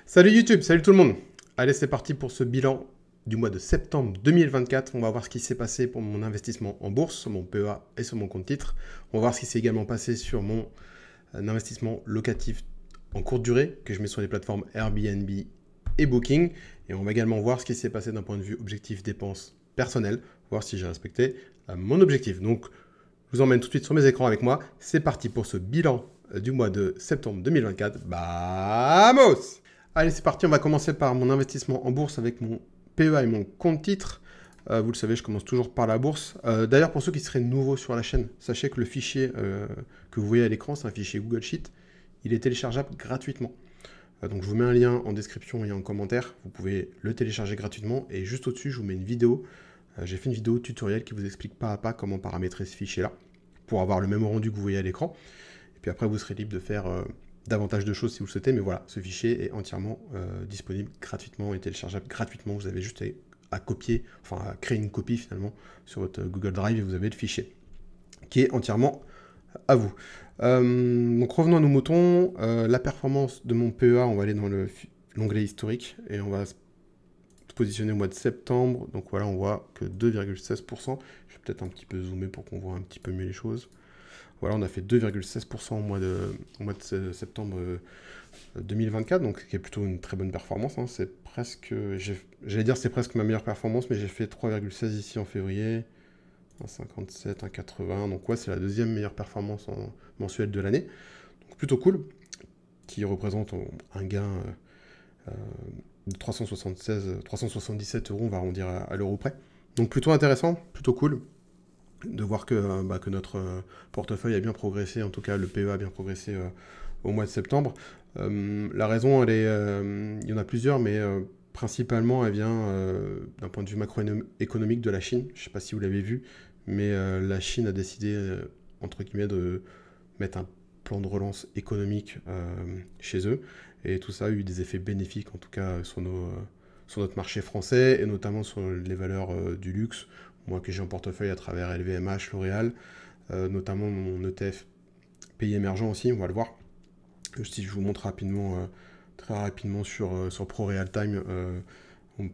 Salut YouTube, salut tout le monde. Allez, c'est parti pour ce bilan du mois de septembre 2024. On va voir ce qui s'est passé pour mon investissement en bourse, sur mon PEA et sur mon compte titre. On va voir ce qui s'est également passé sur mon investissement locatif en courte durée que je mets sur les plateformes Airbnb et Booking. Et on va également voir ce qui s'est passé d'un point de vue objectif dépenses personnelles, voir si j'ai respecté mon objectif. Donc, je vous emmène tout de suite sur mes écrans avec moi. C'est parti pour ce bilan du mois de septembre 2024. Vamos! Allez, c'est parti. On va commencer par mon investissement en bourse avec mon PEA et mon compte titre. Vous le savez, je commence toujours par la bourse. D'ailleurs, pour ceux qui seraient nouveaux sur la chaîne, sachez que le fichier que vous voyez à l'écran, c'est un fichier Google Sheet. Il est téléchargeable gratuitement. Donc, je vous mets un lien en description et en commentaire. Vous pouvez le télécharger gratuitement. Et juste au-dessus, je vous mets une vidéo. J'ai fait une vidéo tutoriel qui vous explique pas à pas comment paramétrer ce fichier-là pour avoir le même rendu que vous voyez à l'écran. Et puis après, vous serez libre de faire davantage de choses si vous le souhaitez, mais voilà, ce fichier est entièrement disponible gratuitement et téléchargeable gratuitement. Vous avez juste à copier, enfin à créer une copie finalement sur votre Google Drive et vous avez le fichier qui est entièrement à vous. Donc revenons à nos moutons. La performance de mon PEA, on va aller dans l'onglet historique et on va se positionner au mois de septembre. Donc voilà, on voit que 2,16%. Je vais peut-être un petit peu zoomer pour qu'on voit un petit peu mieux les choses. Voilà, on a fait 2,16% au mois de septembre 2024, donc ce qui est plutôt une très bonne performance. Hein. C'est presque, j'allais dire c'est presque ma meilleure performance, mais j'ai fait 3,16 ici en février, 1,57, 1,80, donc ouais, c'est la deuxième meilleure performance mensuelle de l'année. Donc plutôt cool, qui représente un gain de 377 euros, on va arrondir à l'euro près. Donc plutôt intéressant, plutôt cool de voir que notre portefeuille a bien progressé, en tout cas le PEA a bien progressé au mois de septembre. La raison, il y en a plusieurs, mais principalement, elle vient d'un point de vue macroéconomique de la Chine. Je ne sais pas si vous l'avez vu, mais la Chine a décidé, entre guillemets, de mettre un plan de relance économique chez eux. Et tout ça a eu des effets bénéfiques, en tout cas, sur notre marché français, et notamment sur les valeurs du luxe. Moi que j'ai en portefeuille à travers LVMH, L'Oréal, notamment mon ETF pays émergents aussi, on va le voir. Si je vous montre rapidement, très rapidement sur Pro Real Time,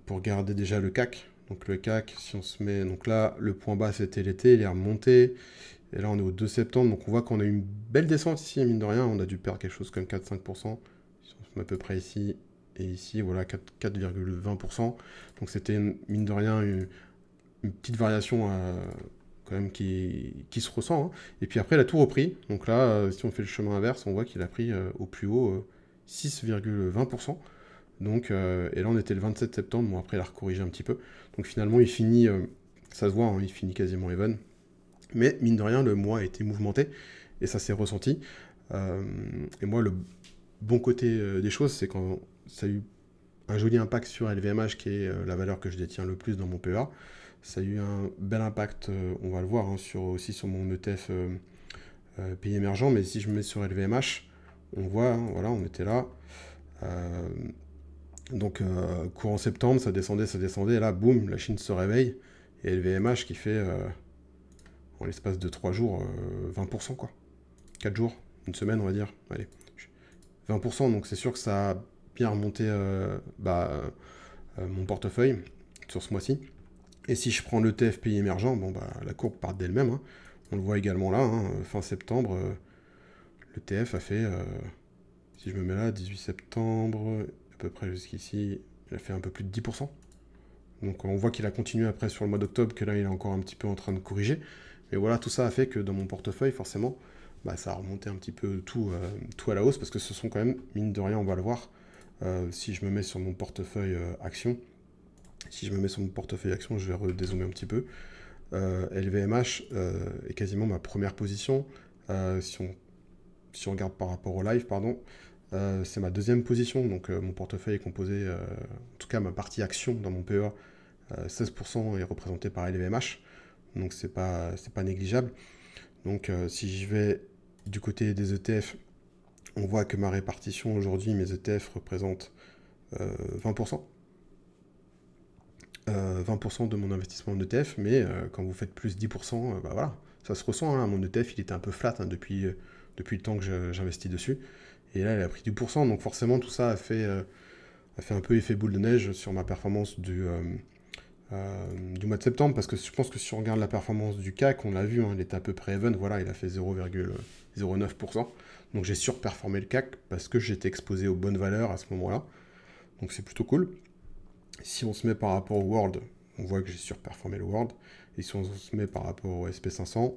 pour regarder déjà le CAC. Donc le CAC, si on se met, donc là, le point bas c'était l'été, il est remonté. Et là on est au 2 septembre, donc on voit qu'on a eu une belle descente ici, mine de rien, on a dû perdre quelque chose comme 4-5%. Si on se met à peu près ici et ici, voilà, 4,20%. Donc c'était, mine de rien, une petite variation quand même qui se ressent. Hein. Et puis après, il a tout repris. Donc là, si on fait le chemin inverse, on voit qu'il a pris au plus haut 6,20%. Donc, et là, on était le 27 septembre. Bon, après, il a recorrigé un petit peu. Donc finalement, il finit, ça se voit, hein, il finit quasiment even. Mais mine de rien, le mois a été mouvementé et ça s'est ressenti. Et moi, le bon côté des choses, c'est quand ça a eu un joli impact sur LVMH, qui est la valeur que je détiens le plus dans mon PEA. Ça a eu un bel impact, on va le voir, hein, aussi sur mon ETF pays émergent. Mais si je me mets sur LVMH, on voit, hein, voilà, on était là. Donc, courant septembre, ça descendait. Et là, boum, la Chine se réveille. Et LVMH qui fait, en l'espace de 3 jours, 20%, quoi. 4 jours, une semaine, on va dire. Allez, 20%, donc c'est sûr que ça a bien remonté mon portefeuille sur ce mois-ci. Et si je prends l'ETF pays émergent, bon, bah, la courbe part d'elle-même. Hein. On le voit également là, hein, fin septembre, l'ETF a fait, si je me mets là, 18 septembre, à peu près jusqu'ici, il a fait un peu plus de 10%. Donc on voit qu'il a continué après sur le mois d'octobre, que là il est encore un petit peu en train de corriger. Mais voilà, tout ça a fait que dans mon portefeuille, forcément, bah, ça a remonté un petit peu tout à la hausse, parce que ce sont quand même, mine de rien, on va le voir, si je me mets sur mon portefeuille action, je vais redézoomer un petit peu. LVMH est quasiment ma première position. Si on regarde par rapport au live, pardon, c'est ma deuxième position. Donc mon portefeuille est composé, en tout cas ma partie action dans mon PEA, 16% est représentée par LVMH. Donc c'est pas négligeable. Donc si je vais du côté des ETF, on voit que ma répartition aujourd'hui, mes ETF représentent 20%. 20% de mon investissement en ETF, mais quand vous faites plus 10%, bah voilà, ça se ressent. Hein. Mon ETF, il était un peu flat hein, depuis le temps que j'investis dessus. Et là, il a pris 10%, donc forcément, tout ça a fait a fait un peu effet boule de neige sur ma performance du mois de septembre, parce que je pense que si on regarde la performance du CAC, on l'a vu, hein, il était à peu près even, voilà, il a fait 0,09%. Donc j'ai surperformé le CAC parce que j'étais exposé aux bonnes valeurs à ce moment-là. Donc c'est plutôt cool. Si on se met par rapport au World, on voit que j'ai surperformé le World. Et si on se met par rapport au SP500,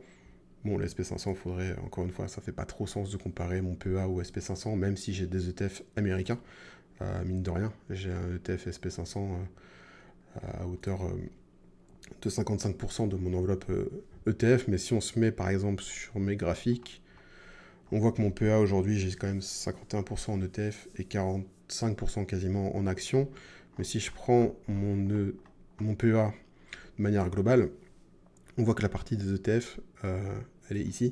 bon, le SP500, faudrait, encore une fois, ça fait pas trop sens de comparer mon PEA au SP500, même si j'ai des ETF américains. Mine de rien, j'ai un ETF SP500 à hauteur de 55% de mon enveloppe ETF. Mais si on se met par exemple sur mes graphiques, on voit que mon PEA aujourd'hui, j'ai quand même 51% en ETF et 45% quasiment en actions. Mais si je prends mon PEA de manière globale, on voit que la partie des ETF, elle est ici.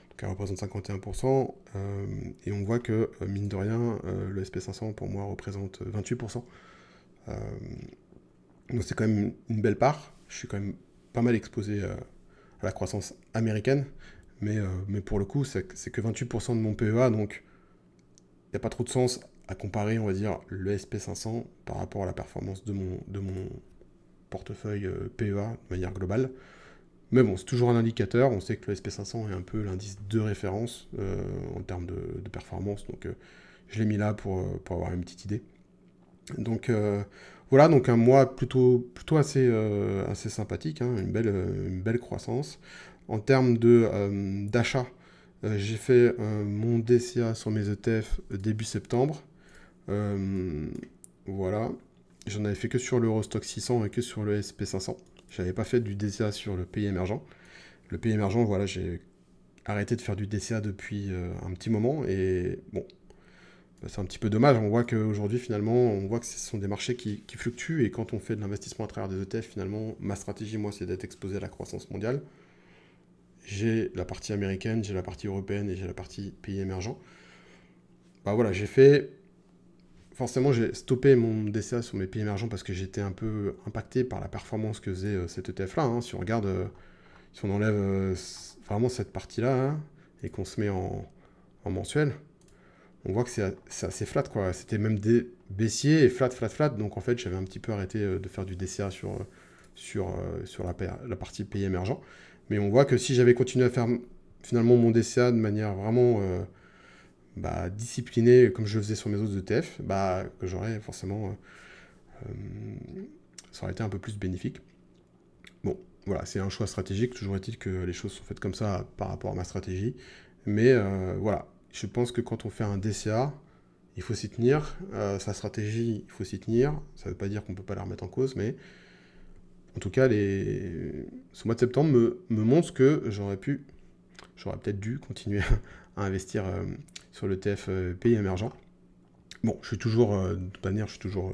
Donc elle représente 51%. Et on voit que, mine de rien, le SP500 pour moi représente 28%. Donc c'est quand même une belle part. Je suis quand même pas mal exposé à la croissance américaine. Mais pour le coup, c'est que 28% de mon PEA. Donc il n'y a pas trop de sens à comparer, on va dire, le SP500 par rapport à la performance de mon portefeuille PEA de manière globale. Mais bon, c'est toujours un indicateur. On sait que le SP500 est un peu l'indice de référence en termes de performance. Donc je l'ai mis là pour avoir une petite idée. Donc voilà, donc un mois plutôt assez sympathique, hein, une belle croissance. En termes d'achat, j'ai fait mon DCA sur mes ETF début septembre. Voilà. J'en avais fait que sur l'Eurostock 600 et que sur le SP500. Je n'avais pas fait du DCA sur le pays émergent. Le pays émergent, voilà, j'ai arrêté de faire du DCA depuis un petit moment. Et bon, c'est un petit peu dommage. On voit qu'aujourd'hui, finalement, on voit que ce sont des marchés qui fluctuent. Et quand on fait de l'investissement à travers des ETF, finalement, ma stratégie, moi, c'est d'être exposé à la croissance mondiale. J'ai la partie américaine, j'ai la partie européenne et j'ai la partie pays émergents. Bah voilà, forcément, j'ai stoppé mon DCA sur mes pays émergents parce que j'étais un peu impacté par la performance que faisait cet ETF-là. Hein. Si on regarde, si on enlève vraiment cette partie-là hein, et qu'on se met en mensuel, on voit que c'est assez flat, quoi. C'était même des baissiers et flat. Donc en fait, j'avais un petit peu arrêté de faire du DCA sur la partie pays émergents. Mais on voit que si j'avais continué à faire finalement mon DCA de manière vraiment disciplinée, comme je le faisais sur mes autres ETF, que j'aurais forcément... ça aurait été un peu plus bénéfique. Bon, voilà, c'est un choix stratégique. Toujours est-il que les choses sont faites comme ça par rapport à ma stratégie. Mais voilà, je pense que quand on fait un DCA, il faut s'y tenir. Sa stratégie, il faut s'y tenir. Ça ne veut pas dire qu'on ne peut pas la remettre en cause, mais en tout cas, ce mois de septembre me montre que j'aurais peut-être dû continuer à investir sur l'ETF pays émergent. Bon, je suis toujours, de toute manière, je suis toujours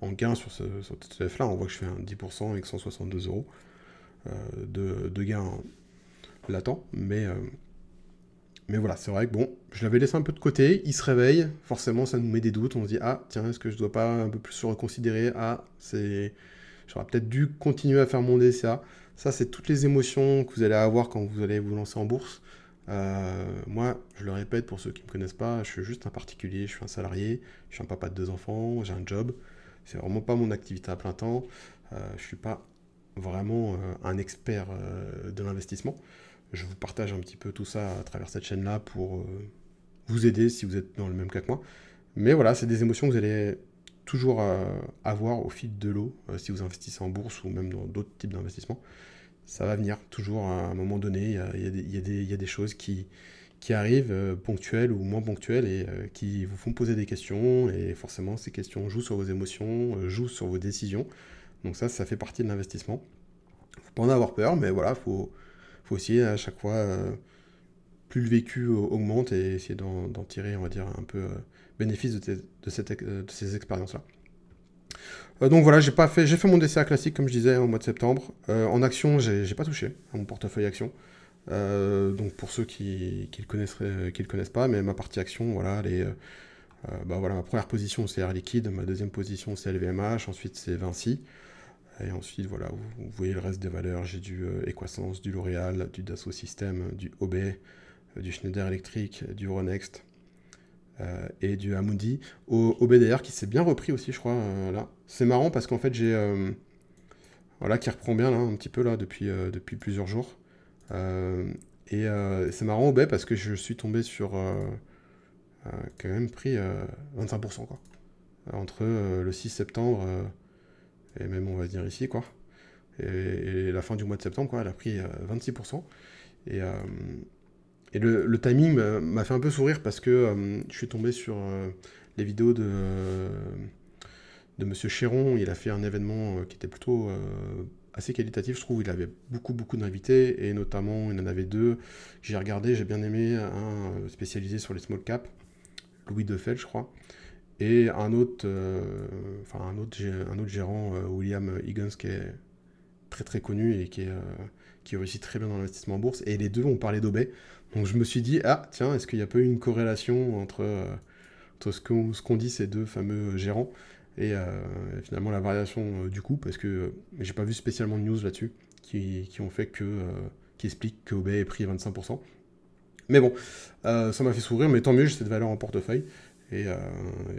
en gain sur cet ETF-là. On voit que je fais un 10% avec 162 euros de gain latent. Mais voilà, c'est vrai que bon, je l'avais laissé un peu de côté. Il se réveille. Forcément, ça nous met des doutes. On se dit, ah, tiens, est-ce que je dois pas un peu plus se reconsidérer? Ah, j'aurais peut-être dû continuer à faire mon DCA. Ça, c'est toutes les émotions que vous allez avoir quand vous allez vous lancer en bourse. Moi, je le répète pour ceux qui ne me connaissent pas, je suis juste un particulier, je suis un salarié, je suis un papa de 2 enfants, j'ai un job. C'est vraiment pas mon activité à plein temps. Je suis pas vraiment un expert de l'investissement. Je vous partage un petit peu tout ça à travers cette chaîne-là pour vous aider si vous êtes dans le même cas que moi. Mais voilà, c'est des émotions que vous allez toujours avoir au fil de l'eau si vous investissez en bourse ou même dans d'autres types d'investissements. Ça va venir toujours à un moment donné. Il y a des choses qui arrivent, ponctuelles ou moins ponctuelles, et qui vous font poser des questions. Et forcément, ces questions jouent sur vos émotions, jouent sur vos décisions. Donc ça fait partie de l'investissement. Faut pas en avoir peur, mais voilà, faut essayer à chaque fois, plus le vécu augmente, et essayer d'en tirer, on va dire, un peu bénéfice de ces expériences-là. Donc voilà, j'ai fait mon DCA classique, comme je disais, au mois de septembre. En action, j'ai pas touché à mon portefeuille action. Donc pour ceux qui le connaissent pas, mais ma partie action, voilà, voilà, ma première position c'est Air Liquide, ma deuxième position c'est LVMH, ensuite c'est Vinci, et ensuite voilà, vous voyez le reste des valeurs. J'ai du Equasens, du L'Oréal, du Dassault Systèmes, du OB, du Schneider Electric, du Euronext, et du Amundi. OB d'ailleurs qui s'est bien repris aussi, je crois, là. C'est marrant parce qu'en fait, j'ai... voilà, qui reprend bien, là, un petit peu, là, depuis plusieurs jours. Euh, c'est marrant, OB, parce que je suis tombé sur... quand même pris 25%, quoi. Entre le 6 septembre et même, on va dire, ici, quoi. Et la fin du mois de septembre, quoi, elle a pris 26%. Et, euh, et le timing m'a fait un peu sourire parce que je suis tombé sur les vidéos de Monsieur Chéron. Il a fait un événement qui était plutôt assez qualitatif, je trouve. Il avait beaucoup d'invités et notamment il en avait deux. J'ai regardé, j'ai bien aimé un spécialisé sur les small caps, Louis Defel, je crois, et un autre, un autre gérant, William Higgins, qui est très connu et qui réussit très bien dans l'investissement en bourse. Et les deux ont parlé d'Obey. Donc je me suis dit, ah tiens, est-ce qu'il n'y a pas eu une corrélation entre ce qu'on dit ces deux fameux gérants et finalement la variation du coût, parce que j'ai pas vu spécialement de news là-dessus qui ont fait qui expliquent que Obey est pris 25%. Mais bon, ça m'a fait sourire, mais tant mieux, j'ai cette valeur en portefeuille. Et, euh,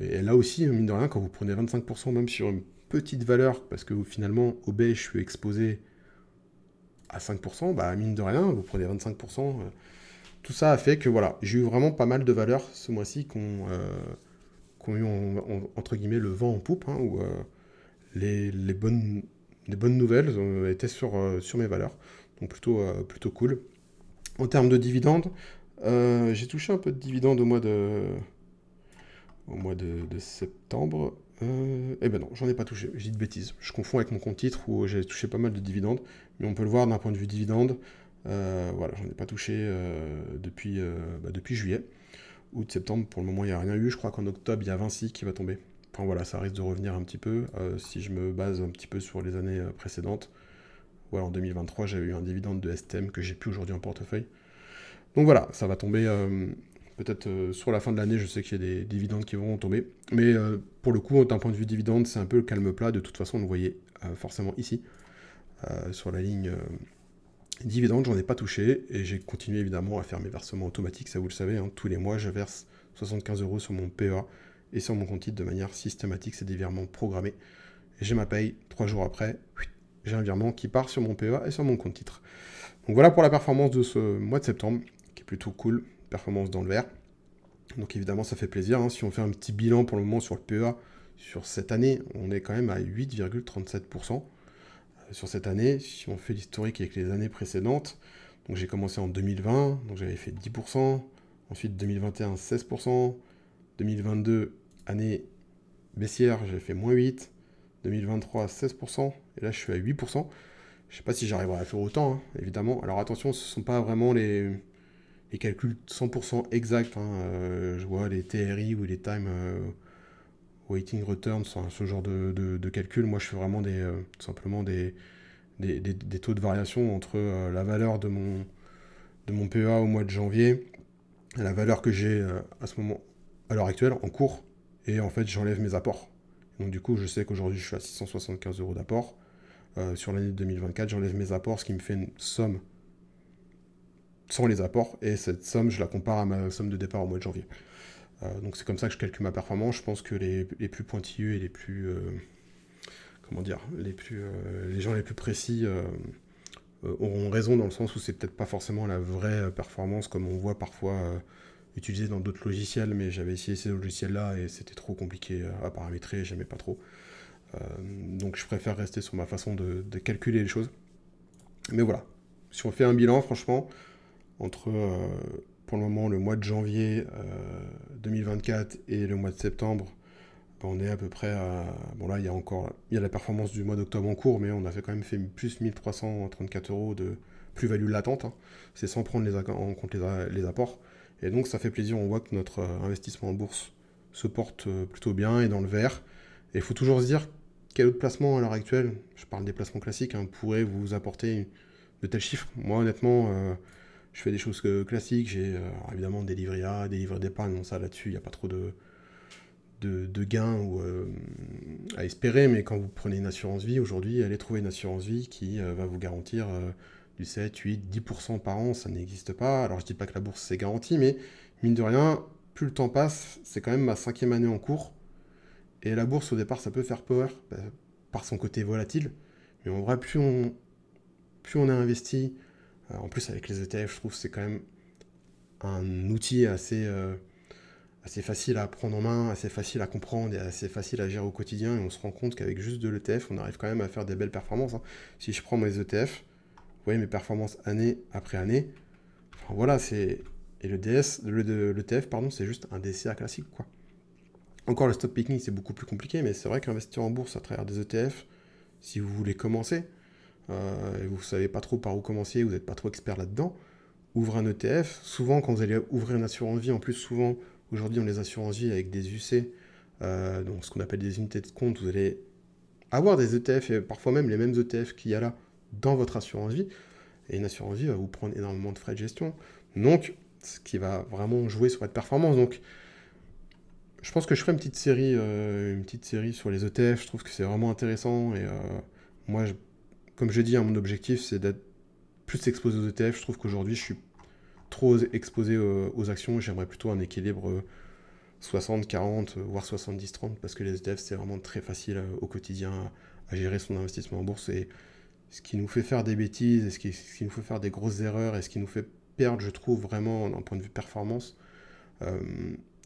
et là aussi, mine de rien, quand vous prenez 25% même sur une petite valeur, parce que finalement, Obey, je suis exposé à 5%, bah mine de rien, vous prenez 25%. Tout ça a fait que voilà, j'ai eu vraiment pas mal de valeurs ce mois-ci qui ont eu entre guillemets le vent en poupe, hein, où les bonnes nouvelles étaient sur mes valeurs. Donc plutôt cool. En termes de dividendes, j'ai touché un peu de dividendes au mois de septembre. Eh ben non, j'en ai pas touché, j'ai dit de bêtises. Je confonds avec mon compte titre où j'ai touché pas mal de dividendes, mais on peut le voir d'un point de vue dividende. Voilà, j'en ai pas touché depuis juillet. Août, septembre, pour le moment, il n'y a rien eu. Je crois qu'en octobre, il y a Vinci qui va tomber. Enfin voilà, ça risque de revenir un petit peu si je me base un petit peu sur les années précédentes. Voilà, en 2023, j'ai eu un dividende de STM que j'ai plus aujourd'hui en portefeuille. Donc voilà, ça va tomber peut-être sur la fin de l'année. Je sais qu'il y a des dividendes qui vont tomber. Mais pour le coup, d'un point de vue dividende, c'est un peu le calme plat. De toute façon, vous le voyez forcément ici, sur la ligne dividende, j'en ai pas touché. Et j'ai continué évidemment à faire mes versements automatiques. Ça, vous le savez, hein, tous les mois, je verse 75 € sur mon PEA et sur mon compte titre de manière systématique. C'est des virements programmés. Et j'ai ma paye 3 jours après. J'ai un virement qui part sur mon PEA et sur mon compte titre. Donc voilà pour la performance de ce mois de septembre, qui est plutôt cool, performance dans le vert. Donc évidemment ça fait plaisir, hein. Si on fait un petit bilan pour le moment sur le PEA, sur cette année, on est quand même à 8,37% sur cette année. Si on fait l'historique avec les années précédentes, donc j'ai commencé en 2020, donc j'avais fait 10%, ensuite 2021 16%, 2022 année baissière, j'avais fait moins 8%, 2023 16%, et là je suis à 8%. Je sais pas si j'arriverai à faire autant, hein, évidemment. Alors attention, ce ne sont pas vraiment les calculs 100% exacts, hein. Je vois les TRI ou les Time Waiting Returns, hein, ce genre de calcul. Moi, je fais vraiment tout simplement des taux de variation entre la valeur de mon PEA au mois de janvier et la valeur que j'ai à l'heure actuelle, en cours. Et en fait, j'enlève mes apports. Donc du coup, je sais qu'aujourd'hui, je suis à 675 € d'apport. Sur l'année 2024, j'enlève mes apports, ce qui me fait une somme sans les apports, et cette somme, je la compare à ma somme de départ au mois de janvier. Donc c'est comme ça que je calcule ma performance. Je pense que les plus pointilleux et les plus, comment dire, les gens les plus précis auront raison dans le sens où c'est peut-être pas forcément la vraie performance comme on voit parfois utilisée dans d'autres logiciels, mais j'avais essayé ces logiciels-là et c'était trop compliqué à paramétrer, j'aimais pas trop. Donc je préfère rester sur ma façon de calculer les choses. Mais voilà, si on fait un bilan, franchement, entre pour le moment le mois de janvier 2024 et le mois de septembre, on est à peu près à... Bon là, il y a la performance du mois d'octobre en cours, mais on a quand même fait plus 1334 € de plus-value latente, hein. C'est sans prendre en compte les apports. Et donc ça fait plaisir, on voit que notre investissement en bourse se porte plutôt bien et dans le vert. Et il faut toujours se dire quel autre placement à l'heure actuelle, je parle des placements classiques, hein, pourrait vous apporter de tels chiffres. Moi honnêtement, je fais des choses classiques, j'ai évidemment des livrets A, des livrets d'épargne, bon ça là-dessus, il n'y a pas trop de gains à espérer, mais quand vous prenez une assurance vie, aujourd'hui, allez trouver une assurance vie qui va vous garantir du 7, 8, 10% par an, ça n'existe pas. Alors je dis pas que la bourse c'est garanti, mais mine de rien, plus le temps passe, c'est quand même ma 5e année en cours. Et la bourse, au départ, ça peut faire peur par son côté volatile. Mais en vrai, plus on a investi, en plus avec les ETF, je trouve que c'est quand même un outil assez facile à prendre en main, assez facile à comprendre et assez facile à gérer au quotidien. Et on se rend compte qu'avec juste de l'ETF, on arrive quand même à faire des belles performances, hein. Si je prends mes ETF, vous voyez mes performances année après année. Enfin, voilà, c'est... Et l'ETF, pardon, c'est juste un DCA classique, quoi. Encore le stock picking, c'est beaucoup plus compliqué, mais c'est vrai qu'investir en bourse à travers des ETF, si vous voulez commencer, et vous ne savez pas trop par où commencer, vous n'êtes pas trop expert là-dedans, ouvrez un ETF. Souvent, quand vous allez ouvrir une assurance vie, en plus, souvent, aujourd'hui, on les assurances vie avec des UC, donc ce qu'on appelle des unités de compte, vous allez avoir des ETF et parfois même les mêmes ETF qu'il y a là dans votre assurance vie. Et une assurance vie va vous prendre énormément de frais de gestion. Donc, ce qui va vraiment jouer sur votre performance. Donc, je pense que je ferai une petite série sur les ETF. Je trouve que c'est vraiment intéressant. Et moi, comme je dis, hein, mon objectif, c'est d'être plus exposé aux ETF. Je trouve qu'aujourd'hui, je suis trop exposé aux actions. J'aimerais plutôt un équilibre 60-40, voire 70-30, parce que les ETF, c'est vraiment très facile au quotidien à gérer son investissement en bourse. Et ce qui nous fait faire des bêtises, et ce qui nous fait faire des grosses erreurs, et ce qui nous fait perdre, je trouve, vraiment, d'un point de vue performance, euh,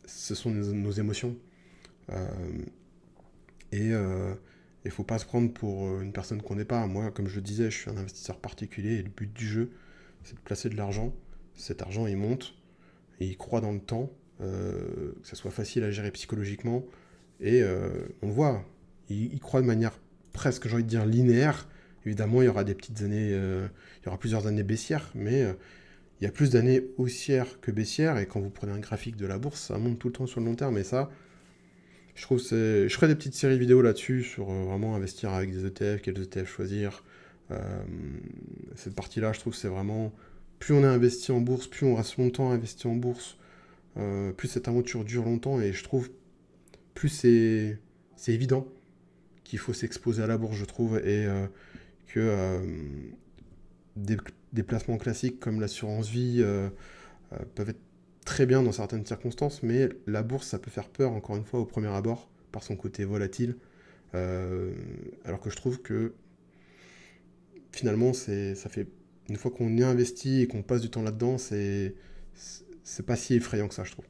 ce sont nos émotions. Euh, et il ne faut pas se prendre pour une personne qu'on n'est pas. Moi, comme je le disais, je suis un investisseur particulier, et le but du jeu, c'est de placer de l'argent. Cet argent, il monte, et il croît dans le temps, que ça soit facile à gérer psychologiquement, et on le voit, il croît de manière presque, j'ai envie de dire, linéaire. Évidemment, il y aura des petites années, il y aura plusieurs années baissières, mais il y a plus d'années haussières que baissières, et quand vous prenez un graphique de la bourse, ça monte tout le temps sur le long terme, et ça, je trouve je ferai des petites séries vidéo là-dessus, sur vraiment investir avec des ETF, quels ETF choisir. Euh, cette partie-là, je trouve que c'est vraiment, plus on est investi en bourse, plus on reste longtemps investi en bourse, plus cette aventure dure longtemps, et je trouve, plus c'est évident qu'il faut s'exposer à la bourse, je trouve, et que des, des placements classiques comme l'assurance vie peuvent être très bien dans certaines circonstances, mais la bourse, ça peut faire peur, encore une fois, au premier abord, par son côté volatile, alors que je trouve que finalement, ça fait, une fois qu'on y investi et qu'on passe du temps là-dedans, c'est pas si effrayant que ça, je trouve.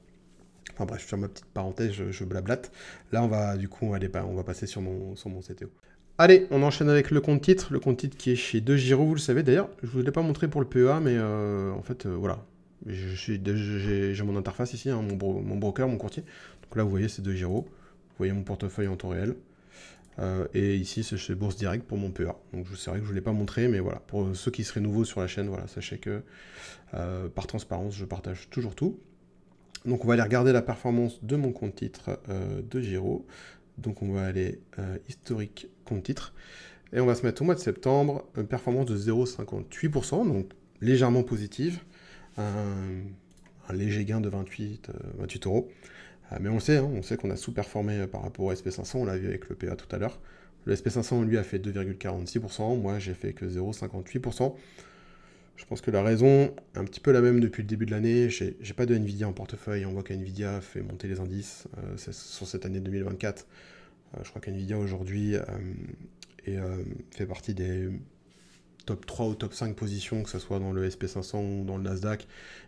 Enfin bref, je ferme ma petite parenthèse, je blablate. Là, on va passer sur mon CTO. Allez, on enchaîne avec le compte titre. Le compte titre qui est chez DeGiro, vous le savez. D'ailleurs, je ne vous l'ai pas montré pour le PEA, mais en fait, voilà. J'ai mon interface ici, hein, mon broker, mon courtier. Donc là, vous voyez, c'est DeGiro. Vous voyez mon portefeuille en temps réel. Et ici, c'est chez Bourse Direct pour mon PEA. Donc c'est vrai que je ne vous l'ai pas montré, mais voilà. Pour ceux qui seraient nouveaux sur la chaîne, voilà, sachez que par transparence, je partage toujours tout. Donc on va aller regarder la performance de mon compte titre de Giro. Donc on va aller historique compte titre. Et on va se mettre au mois de septembre, une performance de 0,58%, donc légèrement positive. Un léger gain de 28 euros. Mais on le sait, hein, on sait qu'on a sous-performé par rapport au SP500, on l'a vu avec le PA tout à l'heure. Le SP500, lui, a fait 2,46%, moi j'ai fait que 0,58%. Je pense que la raison est un petit peu la même depuis le début de l'année. J'ai pas de Nvidia en portefeuille. On voit qu'Nvidia fait monter les indices sur cette année 2024. Je crois qu'Nvidia aujourd'hui fait partie des top 3 ou top 5 positions, que ce soit dans le SP500 ou dans le Nasdaq.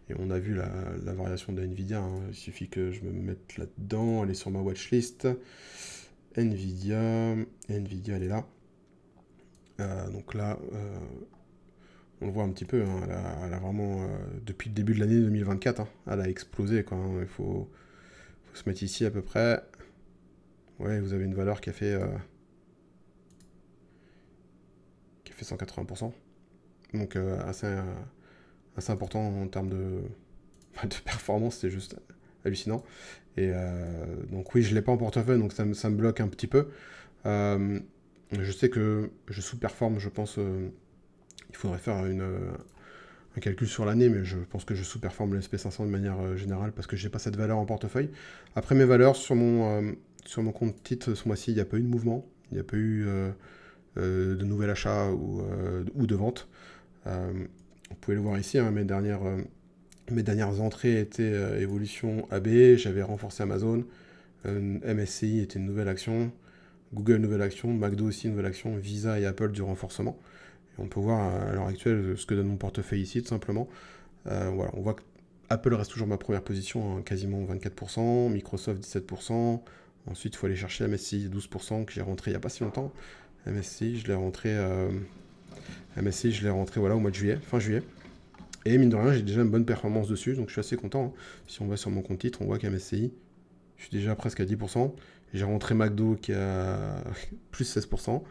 Et on a vu la variation de Nvidia, hein. Il suffit que je me mette là-dedans, elle est sur ma watchlist. Nvidia, elle est là. Donc là, on le voit un petit peu, hein, elle a vraiment, depuis le début de l'année 2024, hein, elle a explosé, quoi, hein. Il faut se mettre ici à peu près. Ouais, vous avez une valeur qui a fait 180%. Donc assez important en termes de performance, c'est juste hallucinant. Et donc oui, je ne l'ai pas en portefeuille, donc ça me bloque un petit peu. Je sais que je sous-performe, je pense. Il faudrait faire un calcul sur l'année, mais je pense que je sous-performe le SP500 de manière générale parce que je n'ai pas cette valeur en portefeuille. Après mes valeurs, sur mon compte titre ce mois-ci, il n'y a pas eu de mouvement, il n'y a pas eu de nouvel achat ou de vente. Vous pouvez le voir ici, hein, mes dernières Mes dernières entrées étaient Evolution AB, j'avais renforcé Amazon, MSCI était une nouvelle action, Google nouvelle action, McDo aussi nouvelle action, Visa et Apple du renforcement. Et on peut voir à l'heure actuelle ce que donne mon portefeuille ici tout simplement. Voilà, on voit que Apple reste toujours ma première position, hein, quasiment 24%, Microsoft 17%. Ensuite, il faut aller chercher MSCI 12% que j'ai rentré il n'y a pas si longtemps. MSCI, je l'ai rentré, voilà, au mois de juillet, fin juillet. Et mine de rien, j'ai déjà une bonne performance dessus, donc je suis assez content, hein. Si on va sur mon compte titre, on voit qu'MSCI, je suis déjà presque à 10%. J'ai rentré McDo qui a plus 16%,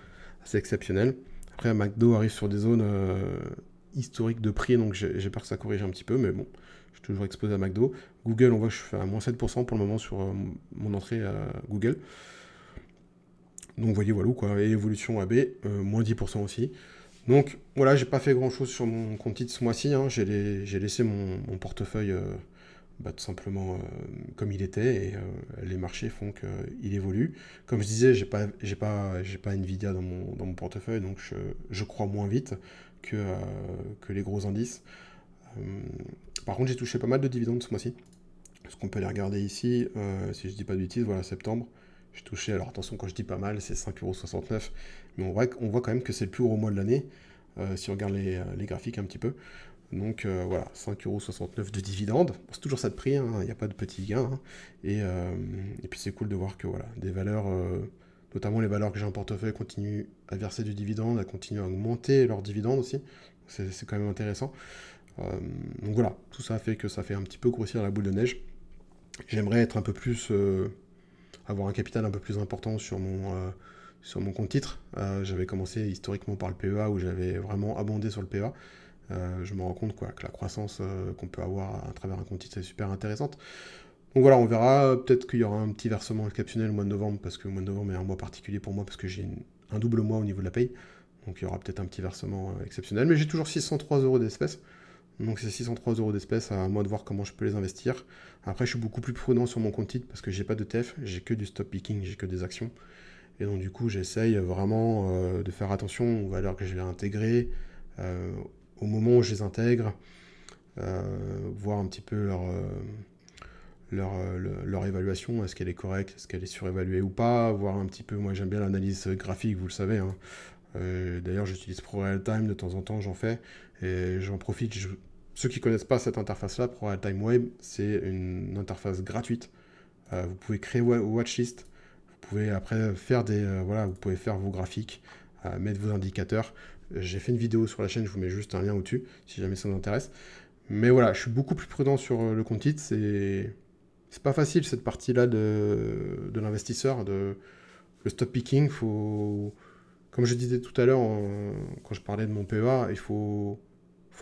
assez exceptionnel. Après, McDo arrive sur des zones historiques de prix, donc j'ai peur que ça corrige un petit peu, mais bon, je suis toujours exposé à McDo. Google, on voit que je fais à moins 7% pour le moment sur mon entrée à Google. Donc, vous voyez, voilà quoi. Et Evolution AB, moins 10% aussi. Donc, voilà, j'ai pas fait grand chose sur mon compte titre ce mois-ci, hein. J'ai laissé mon portefeuille tout simplement comme il était, et les marchés font qu'il évolue. Comme je disais, j'ai pas Nvidia dans mon portefeuille, donc je crois moins vite que les gros indices. Euh, Par contre, j'ai touché pas mal de dividendes ce mois-ci. Ce qu'on peut les regarder ici, si je dis pas de bêtises, voilà, septembre. J'ai touché, alors attention, quand je dis pas mal, c'est 5,69 €, mais on voit quand même que c'est le plus gros mois de l'année, si on regarde les graphiques un petit peu. Donc voilà, 5,69 € de dividendes. Bon, c'est toujours ça de prix, hein, il n'y a pas de petits gains, hein. Et puis c'est cool de voir que voilà, des valeurs, notamment les valeurs que j'ai en portefeuille, continuent à verser du dividende, à continuer à augmenter leurs dividendes aussi. C'est quand même intéressant. Euh, donc voilà, tout ça fait que ça fait un petit peu grossir la boule de neige. J'aimerais être un peu plus, avoir un capital un peu plus important sur mon compte titre. J'avais commencé historiquement par le PEA où j'avais vraiment abondé sur le PEA. Je me rends compte quoi, que la croissance qu'on peut avoir à travers un compte titre est super intéressante. Donc voilà, on verra. Peut-être qu'il y aura un petit versement exceptionnel au mois de novembre, parce que le mois de novembre est un mois particulier pour moi, parce que j'ai un double mois au niveau de la paye. Donc il y aura peut-être un petit versement exceptionnel. Mais j'ai toujours 603 € d'espèces. Donc c'est 603 € d'espèces, à moi de voir comment je peux les investir. Après, je suis beaucoup plus prudent sur mon compte titre, parce que j'ai pas de TF, j'ai que du stop picking, j'ai que des actions. Et donc du coup, j'essaye vraiment de faire attention aux valeurs que je vais intégrer, euh, au moment où je les intègre, voir un petit peu leur évaluation, est-ce qu'elle est correcte, est-ce qu'elle est surévaluée ou pas, voir un petit peu, moi j'aime bien l'analyse graphique, vous le savez, hein. D'ailleurs, j'utilise ProRealTime de temps en temps, j'en fais, et j'en profite. Ceux qui ne connaissent pas cette interface-là, ProRealTime Web, c'est une interface gratuite. Vous pouvez créer watchlist, vous pouvez après faire voilà, vous pouvez faire vos graphiques, mettre vos indicateurs. J'ai fait une vidéo sur la chaîne, je vous mets juste un lien au-dessus, si jamais ça vous intéresse. Mais voilà, je suis beaucoup plus prudent sur le compte titre. C'est pas facile cette partie-là de l'investisseur, le stop picking. Comme je disais tout à l'heure quand je parlais de mon PEA, faut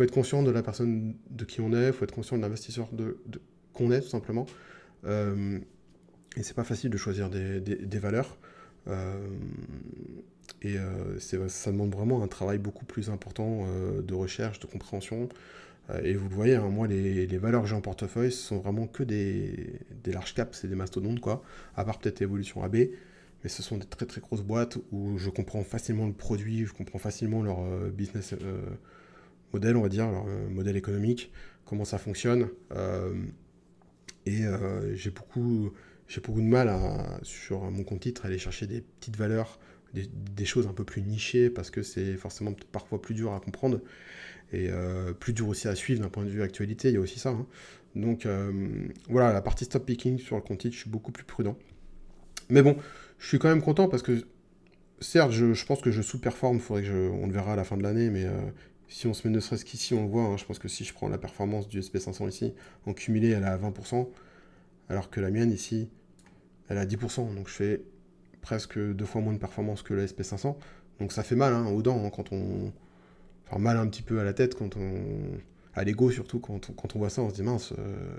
être conscient de la personne de qui on est, faut être conscient de l'investisseur qu'on est tout simplement. Euh, et c'est pas facile de choisir des valeurs. Euh, Ça demande vraiment un travail beaucoup plus important de recherche, de compréhension. Et vous le voyez, hein, moi, les valeurs que j'ai en portefeuille, ce sont vraiment que des large caps, c'est des mastodontes, quoi. À part peut-être Evolution AB, mais ce sont des très très grosses boîtes où je comprends facilement le produit, je comprends facilement leur business modèle, on va dire, leur modèle économique, comment ça fonctionne. J'ai beaucoup de mal sur mon compte titre à aller chercher des petites valeurs, des choses un peu plus nichées, parce que c'est forcément parfois plus dur à comprendre et plus dur aussi à suivre d'un point de vue actualité, il y a aussi ça, hein. Donc voilà, la partie stop picking sur le compte titre, je suis beaucoup plus prudent. Mais bon, je suis quand même content parce que, certes, je pense que je sous-performe, on le verra à la fin de l'année, mais si on se met ne serait-ce qu'ici, on le voit, hein, je pense que si je prends la performance du SP500 ici, en cumulé, elle est à 20%, alors que la mienne ici, elle est à 10%, donc je fais presque 2 fois moins de performance que la SP500, donc ça fait mal, hein, aux dents, hein, enfin mal un petit peu à la tête, à l'ego surtout, quand on voit ça, on se dit mince,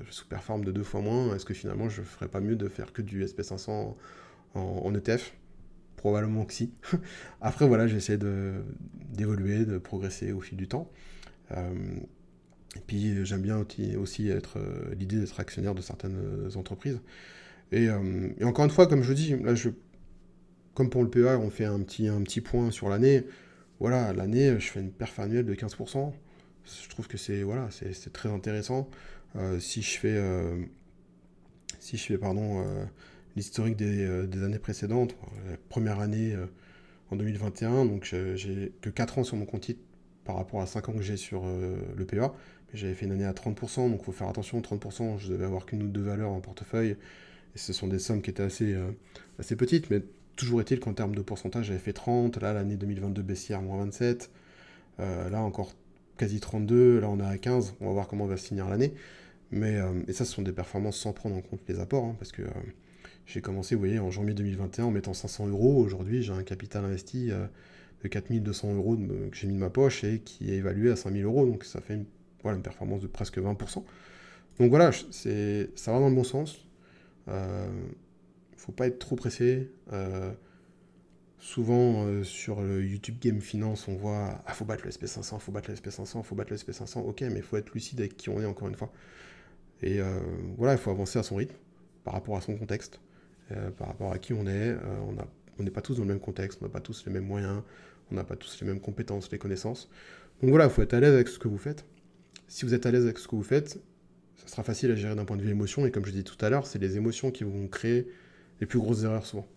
je sous-performe de 2 fois moins, est-ce que finalement je ferais pas mieux de faire que du SP500 en ETF? Probablement que si. Après, voilà, j'essaie d'évoluer, de progresser au fil du temps. Euh, et puis, j'aime bien aussi l'idée d'être actionnaire de certaines entreprises. Et encore une fois, comme je dis, là, comme pour le PEA, on fait un petit point sur l'année. Voilà, l'année, je fais une perf annuelle de 15%. Je trouve que c'est voilà, c'est très intéressant. Si je fais, pardon, l'historique des années précédentes, la première année en 2021, donc j'ai que 4 ans sur mon compte titre par rapport à 5 ans que j'ai sur le PEA. Mais j'avais fait une année à 30%, donc il faut faire attention, 30%, je devais avoir qu'une ou deux valeurs en portefeuille, et ce sont des sommes qui étaient assez petites, mais toujours est-il qu'en termes de pourcentage, j'avais fait 30, là l'année 2022 baissière, moins 27, là encore quasi 32, là on est à 15, on va voir comment va se finir l'année. Mais, et ça, ce sont des performances sans prendre en compte les apports, hein, parce que j'ai commencé, vous voyez, en janvier 2021 en mettant 500 euros. Aujourd'hui, j'ai un capital investi de 4200 euros que j'ai mis de ma poche et qui est évalué à 5000 euros. Donc ça fait une performance de presque 20%. Donc voilà, ça va dans le bon sens. Il ne faut pas être trop pressé. Souvent, sur le YouTube Game Finance, on voit faut battre le SP500, faut battre le SP500, faut battre le SP500. Ok, mais il faut être lucide avec qui on est, encore une fois. Et voilà, il faut avancer à son rythme, par rapport à son contexte, par rapport à qui on est. On n'est pas tous dans le même contexte, on n'a pas tous les mêmes moyens, on n'a pas tous les mêmes compétences, les connaissances. Donc voilà, il faut être à l'aise avec ce que vous faites. Si vous êtes à l'aise avec ce que vous faites, ça sera facile à gérer d'un point de vue émotion. Et comme je dis tout à l'heure, c'est les émotions qui vont créer les plus grosses erreurs souvent.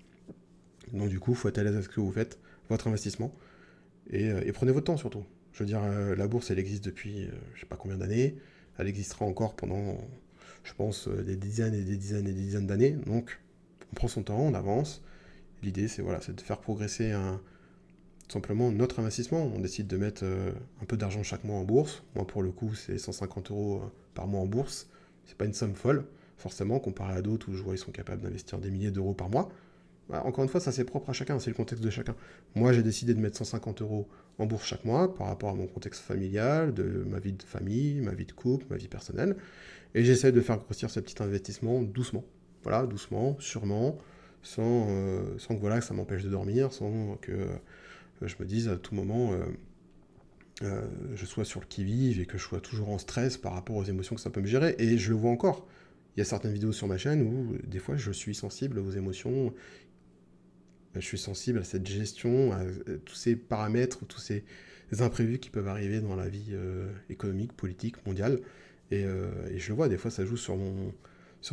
Donc du coup, il faut être à l'aise avec ce que vous faites, votre investissement, et prenez votre temps surtout. Je veux dire, la bourse, elle existe depuis je ne sais pas combien d'années, elle existera encore pendant, je pense, des dizaines et des dizaines et des dizaines d'années. Donc, on prend son temps, on avance. L'idée, c'est de faire progresser tout simplement notre investissement. On décide de mettre un peu d'argent chaque mois en bourse. Moi, pour le coup, c'est 150 euros par mois en bourse. C'est pas une somme folle, forcément, comparé à d'autres où je vois ils sont capables d'investir des milliers d'euros par mois. Bah, encore une fois, ça c'est propre à chacun, c'est le contexte de chacun. Moi, j'ai décidé de mettre 150 euros en bourse chaque mois par rapport à mon contexte familial, de ma vie de famille, ma vie de couple, ma vie personnelle. Et j'essaie de faire grossir ce petit investissement doucement. Voilà, doucement, sûrement, sans que voilà, ça m'empêche de dormir, sans que je me dise à tout moment je sois sur le qui-vive et que je sois toujours en stress par rapport aux émotions que ça peut me gérer. Et je le vois encore. Il y a certaines vidéos sur ma chaîne où des fois je suis sensible aux émotions, je suis sensible à cette gestion, à tous ces paramètres, tous ces imprévus qui peuvent arriver dans la vie économique, politique, mondiale. Et je le vois, des fois ça joue sur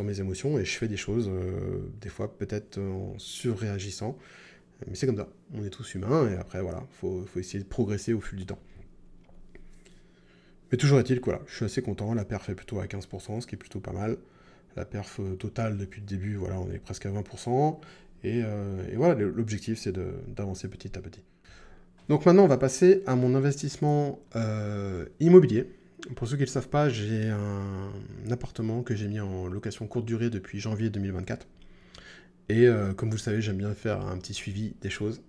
mes émotions et je fais des choses, des fois peut-être en surréagissant. Mais c'est comme ça, on est tous humains et après voilà, faut essayer de progresser au fil du temps. Mais toujours est-il que voilà, je suis assez content, la perf est plutôt à 15%, ce qui est plutôt pas mal. La perf totale depuis le début, voilà, on est presque à 20%. Et voilà, l'objectif c'est d'avancer petit à petit. Donc maintenant on va passer à mon investissement immobilier. Pour ceux qui ne le savent pas, j'ai un appartement que j'ai mis en location courte durée depuis janvier 2024. Et comme vous le savez, j'aime bien faire un petit suivi des choses.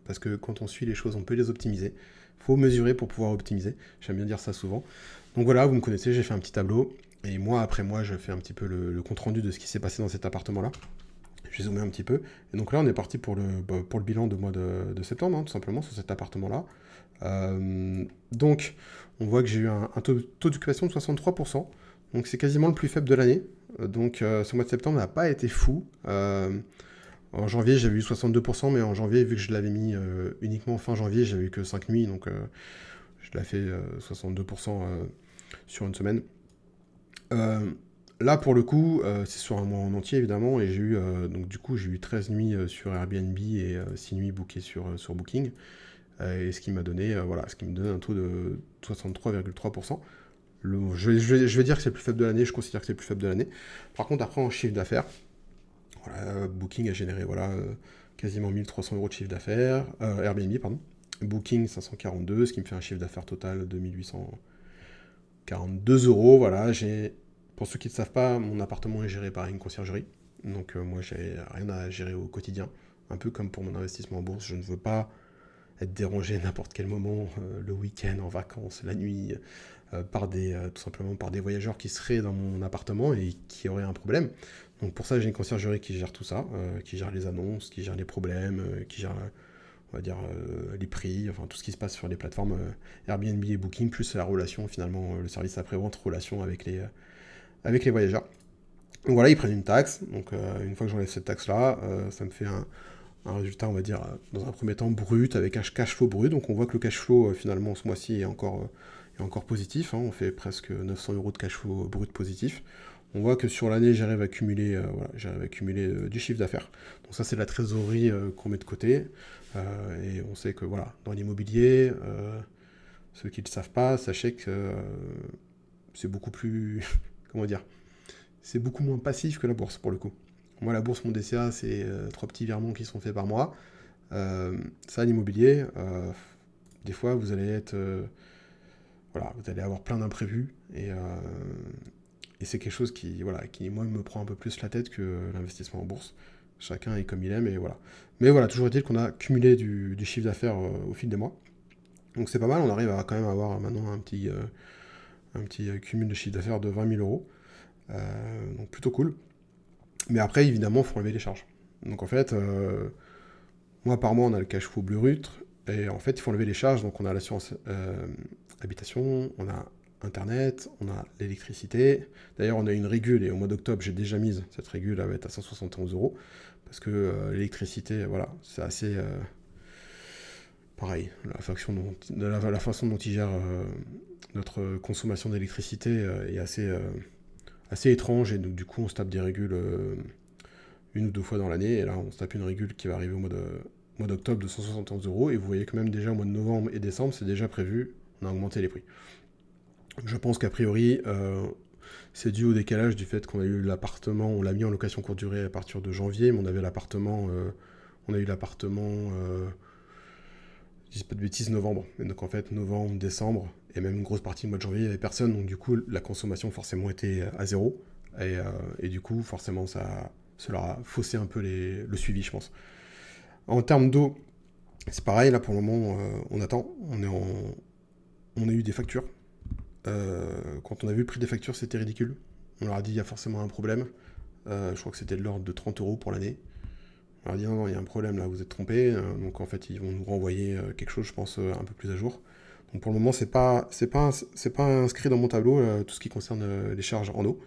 Parce que quand on suit les choses, on peut les optimiser. Il faut mesurer pour pouvoir optimiser. J'aime bien dire ça souvent. Donc voilà, vous me connaissez, j'ai fait un petit tableau. Et mois après mois, je fais un petit peu le compte-rendu de ce qui s'est passé dans cet appartement-là. Je vais zoomer un petit peu. Et donc là, on est parti pour le bilan de mois de septembre, hein, tout simplement, sur cet appartement-là. Donc, on voit que j'ai eu un taux d'occupation de 63%. Donc, c'est quasiment le plus faible de l'année. Donc, ce mois de septembre n'a pas été fou. En janvier, j'avais eu 62%, mais en janvier, vu que je l'avais mis uniquement fin janvier, j'avais eu que 5 nuits. Donc, je l'ai fait 62% sur une semaine. Là, pour le coup, c'est sur un mois en entier, évidemment, et j'ai eu, donc du coup, j'ai eu 13 nuits sur Airbnb et 6 nuits bookées sur Booking, et ce qui m'a donné, voilà, ce qui me donne un taux de 63,3%. Je vais dire que c'est le plus faible de l'année, je considère que c'est le plus faible de l'année. Par contre, après, en chiffre d'affaires, voilà, Booking a généré, voilà, quasiment 1300 euros de chiffre d'affaires, Airbnb, pardon, Booking 542, ce qui me fait un chiffre d'affaires total de 1842 euros, voilà, Pour ceux qui ne savent pas, mon appartement est géré par une conciergerie. Donc moi, j'ai rien à gérer au quotidien. Un peu comme pour mon investissement en bourse, je ne veux pas être dérangé à n'importe quel moment, le week-end, en vacances, la nuit, tout simplement par des voyageurs qui seraient dans mon appartement et qui auraient un problème. Donc pour ça, j'ai une conciergerie qui gère tout ça, qui gère les annonces, qui gère les problèmes, qui gère, on va dire, les prix, enfin tout ce qui se passe sur les plateformes Airbnb et Booking, plus la relation, finalement, le service après-vente, relation avec les voyageurs. Donc voilà, ils prennent une taxe. Donc une fois que j'enlève cette taxe-là, ça me fait un résultat, on va dire, dans un premier temps brut, avec un cash flow brut. Donc on voit que le cash flow, finalement, ce mois-ci est encore est encore positif, hein, on fait presque 900 € de cash flow brut positif. On voit que sur l'année, j'arrive à cumuler, du chiffre d'affaires. Donc ça, c'est la trésorerie qu'on met de côté. Et on sait que voilà, dans l'immobilier, ceux qui ne le savent pas, sachez que c'est beaucoup plus, comment dire, c'est beaucoup moins passif que la bourse pour le coup. Moi, la bourse, mon DCA, c'est 3 petits virements qui sont faits par mois. Ça, l'immobilier, des fois, vous allez être, voilà, vous allez avoir plein d'imprévus et c'est quelque chose qui, voilà, qui, moi, me prend un peu plus la tête que l'investissement en bourse. Chacun est comme il aime, et voilà. Mais voilà, toujours est-il qu'on a cumulé du chiffre d'affaires au fil des mois. Donc c'est pas mal, on arrive à quand même avoir maintenant un petit cumul de chiffre d'affaires de 20 000 €. Donc plutôt cool. Mais après, évidemment, il faut enlever les charges. Donc en fait, mois par mois, on a le cash flow brut. Et en fait, il faut enlever les charges. Donc on a l'assurance habitation, on a Internet, on a l'électricité. D'ailleurs, on a une régule et au mois d'octobre, j'ai déjà mise. Cette régule, elle va être à 171 €. Parce que l'électricité, voilà, c'est assez... pareil, la façon dont il gère notre consommation d'électricité est assez étrange. Et donc, du coup, on se tape des régules une ou deux fois dans l'année. Et là, on se tape une régule qui va arriver au mois d'octobre de 171 €. Et vous voyez que même déjà au mois de novembre et décembre, c'est déjà prévu. On a augmenté les prix. Je pense qu'a priori, c'est dû au décalage du fait qu'on a eu l'appartement, on l'a mis en location courte durée à partir de janvier, mais on avait l'appartement, je dis pas de bêtises, novembre. Et donc en fait, novembre, décembre, et même une grosse partie du mois de janvier, il n'y avait personne, donc du coup, la consommation forcément était à zéro. Et du coup, forcément, cela a faussé un peu le suivi, je pense. En termes d'eau, c'est pareil, là pour le moment, on attend, on a eu des factures. Quand on a vu le prix des factures, c'était ridicule. On leur a dit il y a forcément un problème. Je crois que c'était de l'ordre de 30 € pour l'année. On leur a dit non, non, il y a un problème là, vous êtes trompés. Donc en fait, ils vont nous renvoyer quelque chose, je pense, un peu plus à jour. Donc pour le moment, c'est pas inscrit dans mon tableau tout ce qui concerne les charges en eau.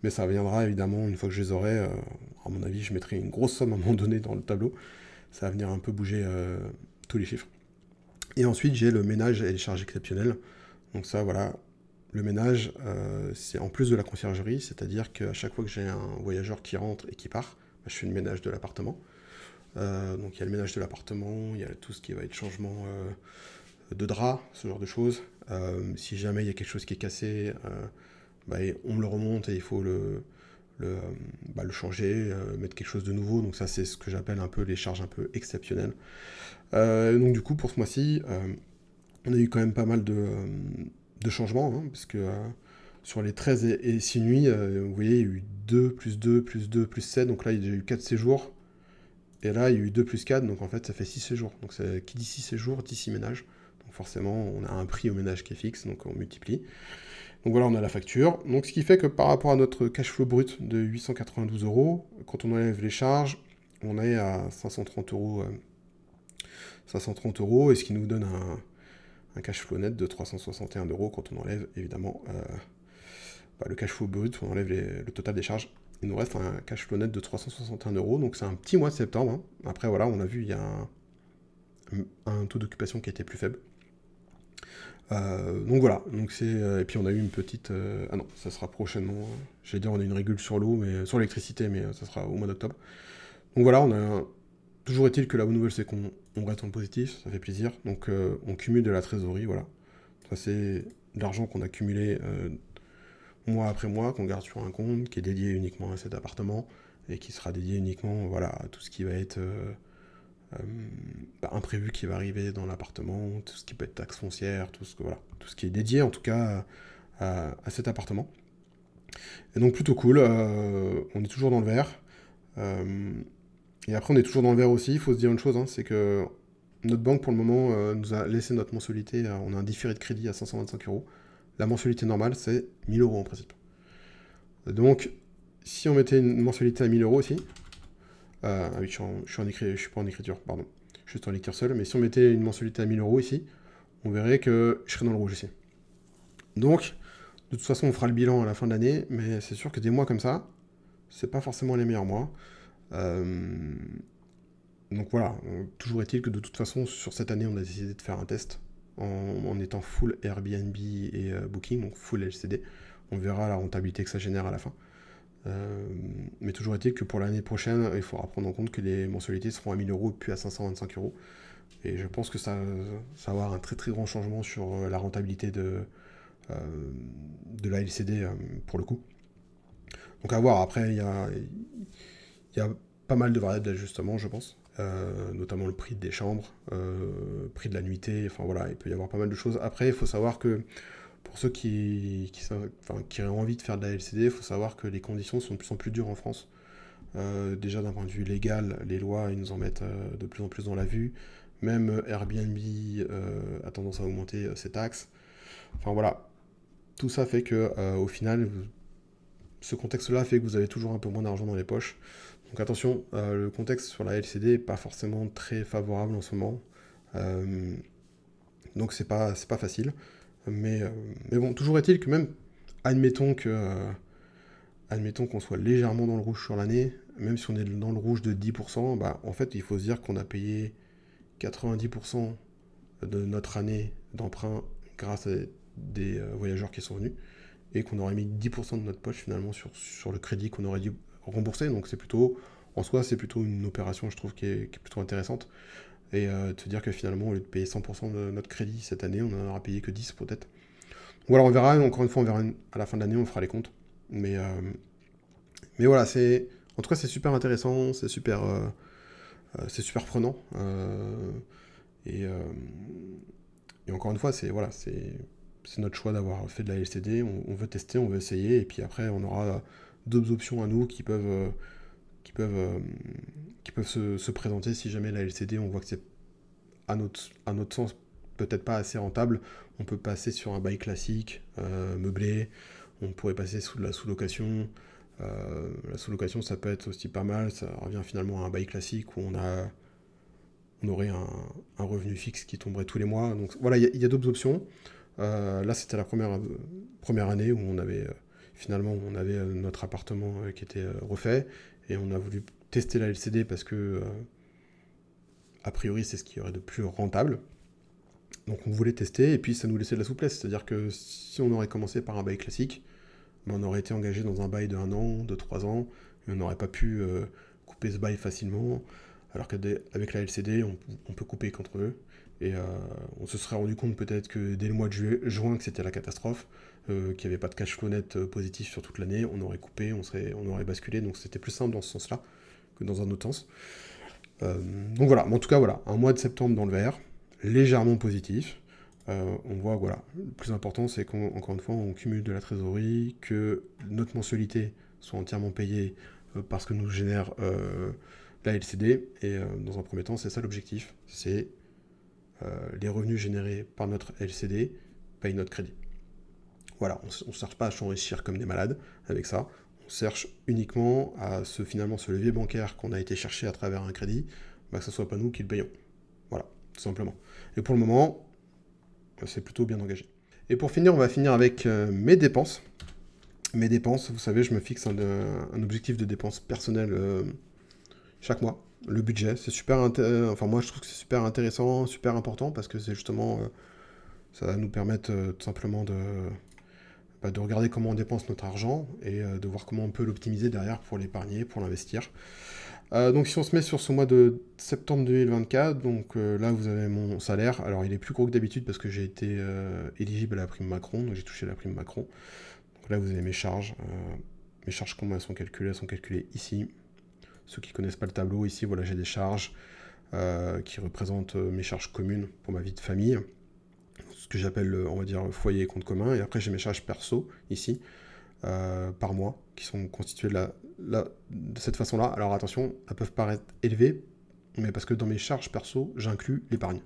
Mais ça viendra évidemment une fois que je les aurai. À mon avis, je mettrai une grosse somme à un moment donné dans le tableau. Ça va venir un peu bouger tous les chiffres. Et ensuite, j'ai le ménage et les charges exceptionnelles. Donc ça, voilà. Le ménage, c'est en plus de la conciergerie, c'est-à-dire qu'à chaque fois que j'ai un voyageur qui rentre et qui part, bah, je fais le ménage de l'appartement. Donc il y a le ménage de l'appartement, il y a tout ce qui va être changement de drap, ce genre de choses. Si jamais il y a quelque chose qui est cassé, bah, on me le remonte et il faut le changer, mettre quelque chose de nouveau. Donc ça, c'est ce que j'appelle un peu les charges un peu exceptionnelles. Donc du coup, pour ce mois-ci, on a eu quand même pas mal de changements, hein, parce que sur les 13 et 6 nuits, vous voyez, il y a eu 2, plus 2, plus 2, plus 7, donc là, il y a eu 4 séjours, et là, il y a eu 2 plus 4, donc en fait, ça fait 6 séjours. Donc qui dit 6 séjours, dit 6 ménages. Donc forcément, on a un prix au ménage qui est fixe, donc on multiplie. Donc voilà, on a la facture. Donc ce qui fait que par rapport à notre cash flow brut de 892 €, quand on enlève les charges, on est à 530 €, 530 €, et ce qui nous donne un cash flow net de 361 € quand on enlève évidemment le cash flow brut, on enlève le total des charges. Il nous reste un cash flow net de 361 €, donc c'est un petit mois de septembre. Hein. Après voilà, on a vu il y a un taux d'occupation qui était plus faible. Donc voilà, donc et puis on a eu une petite... ah non, ça sera prochainement. J'allais dire on a une régule sur l'eau, mais sur l'électricité, mais ça sera au mois d'octobre. Donc voilà, toujours est-il que la bonne nouvelle, c'est qu'on reste en positif, ça fait plaisir. Donc on cumule de la trésorerie, voilà. Ça, c'est de l'argent qu'on a cumulé mois après mois, qu'on garde sur un compte, qui est dédié uniquement à cet appartement, et qui sera dédié uniquement à tout ce qui va être imprévu qui va arriver dans l'appartement, tout ce qui peut être taxe foncière, tout ce qui est dédié en tout cas à cet appartement. Et donc plutôt cool, on est toujours dans le vert. Et après, on est toujours dans le vert aussi. Il faut se dire une chose, hein, c'est que notre banque, pour le moment, nous a laissé notre mensualité. On a un différé de crédit à 525 €. La mensualité normale, c'est 1 000 € en principe. Donc, si on mettait une mensualité à 1 000 € aussi, oui, je suis pas en écriture, pardon. Je suis juste en lecture seule. Mais si on mettait une mensualité à 1 000 € ici, on verrait que je serais dans le rouge ici. Donc, de toute façon, on fera le bilan à la fin de l'année. Mais c'est sûr que des mois comme ça, c'est pas forcément les meilleurs mois. Donc voilà, toujours est-il que de toute façon, sur cette année, on a décidé de faire un test en étant full Airbnb et Booking, donc full LCD. On verra la rentabilité que ça génère à la fin. Mais toujours est-il que pour l'année prochaine, il faudra prendre en compte que les mensualités seront à 1000 euros puis à 525 euros. Et je pense que ça va avoir un très très grand changement sur la rentabilité euh, de la LCD pour le coup. Donc à voir, après il y a pas mal de variables d'ajustement je pense. Notamment le prix des chambres, prix de la nuitée, enfin voilà, il peut y avoir pas mal de choses. Après, il faut savoir que pour ceux qui auraient envie de faire de la LCD, il faut savoir que les conditions sont de plus en plus dures en France. Déjà d'un point de vue légal, les lois ils nous en mettent de plus en plus dans la vue. Même Airbnb a tendance à augmenter ses taxes. Enfin voilà, tout ça fait que au final, ce contexte-là fait que vous avez toujours un peu moins d'argent dans les poches. Donc attention, le contexte sur la LCD n'est pas forcément très favorable en ce moment. Euh, donc c'est pas facile. Mais bon, toujours est-il que même, admettons que, admettons qu'on soit légèrement dans le rouge sur l'année, même si on est dans le rouge de 10%, bah, en fait, il faut se dire qu'on a payé 90% de notre année d'emprunt grâce à des voyageurs qui sont venus, et qu'on aurait mis 10% de notre poche finalement sur le crédit qu'on aurait dû rembourser. Donc c'est plutôt, en soi, c'est plutôt une opération, je trouve, qui est plutôt intéressante. Et de se dire que finalement, au lieu de payer 100% de notre crédit cette année, on n'en aura payé que 10 peut-être. Ou alors on verra, encore une fois, on verra à la fin de l'année, on fera les comptes. Mais, euh, mais voilà, en tout cas, c'est super intéressant, c'est super prenant. Et, euh, et encore une fois, c'est notre choix d'avoir fait de la LCD. On veut tester, on veut essayer. Et puis après, on aura d'autres options à nous qui peuvent, euh, qui peuvent se présenter si jamais la LCD, on voit que c'est à notre sens peut-être pas assez rentable. On peut passer sur un bail classique, meublé. On pourrait passer sous de la sous-location. La sous-location, ça peut être aussi pas mal. Ça revient finalement à un bail classique où on aurait un revenu fixe qui tomberait tous les mois. Donc voilà, il y a d'autres options. Là, c'était la première année où finalement, on avait notre appartement qui était refait. Et on a voulu tester la LCD parce que, a priori, c'est ce qui y aurait de plus rentable. Donc on voulait tester et puis ça nous laissait de la souplesse. C'est-à-dire que si on aurait commencé par un bail classique, ben, on aurait été engagé dans un bail de 1 an, de 3 ans, et on n'aurait pas pu couper ce bail facilement. Alors qu'avec la LCD, on peut couper quand on veut. Et on se serait rendu compte peut-être que dès le mois de juin que c'était la catastrophe, qu'il n'y avait pas de cash flow net positif sur toute l'année, on aurait coupé, on aurait basculé. Donc c'était plus simple dans ce sens-là que dans un autre sens. Donc voilà, mais en tout cas voilà, un mois de septembre dans le vert, légèrement positif. On voit, voilà, le plus important c'est qu'encore une fois, on cumule de la trésorerie, que notre mensualité soit entièrement payée parce que nous génère la LCD. Et dans un premier temps, c'est ça l'objectif, c'est les revenus générés par notre LCD payent notre crédit. Voilà, on ne cherche pas à s'enrichir comme des malades avec ça. On cherche uniquement à finalement ce levier bancaire qu'on a été chercher à travers un crédit, bah, que ce soit pas nous qui le payons. Voilà, tout simplement. Et pour le moment, c'est plutôt bien engagé. Et pour finir, on va finir avec mes dépenses. Mes dépenses, vous savez, je me fixe un objectif de dépenses personnelles chaque mois. Le budget, c'est super enfin moi je trouve que c'est super intéressant, super important parce que c'est justement ça va nous permettre tout simplement de regarder comment on dépense notre argent et de voir comment on peut l'optimiser derrière pour l'épargner, pour l'investir. Donc si on se met sur ce mois de septembre 2024, donc là vous avez mon salaire. Alors il est plus gros que d'habitude parce que j'ai été éligible à la prime Macron, donc j'ai touché la prime Macron. Donc là vous avez mes charges. Mes charges, comment elles sont calculées? Elles sont calculées ici. Ceux qui ne connaissent pas le tableau, ici voilà j'ai des charges qui représentent mes charges communes pour ma vie de famille. Ce que j'appelle, on va dire, foyer et compte commun. Et après j'ai mes charges perso ici. Par mois, qui sont constituées de cette façon-là. Alors attention, elles peuvent paraître élevées, mais parce que dans mes charges perso, j'inclus l'épargne.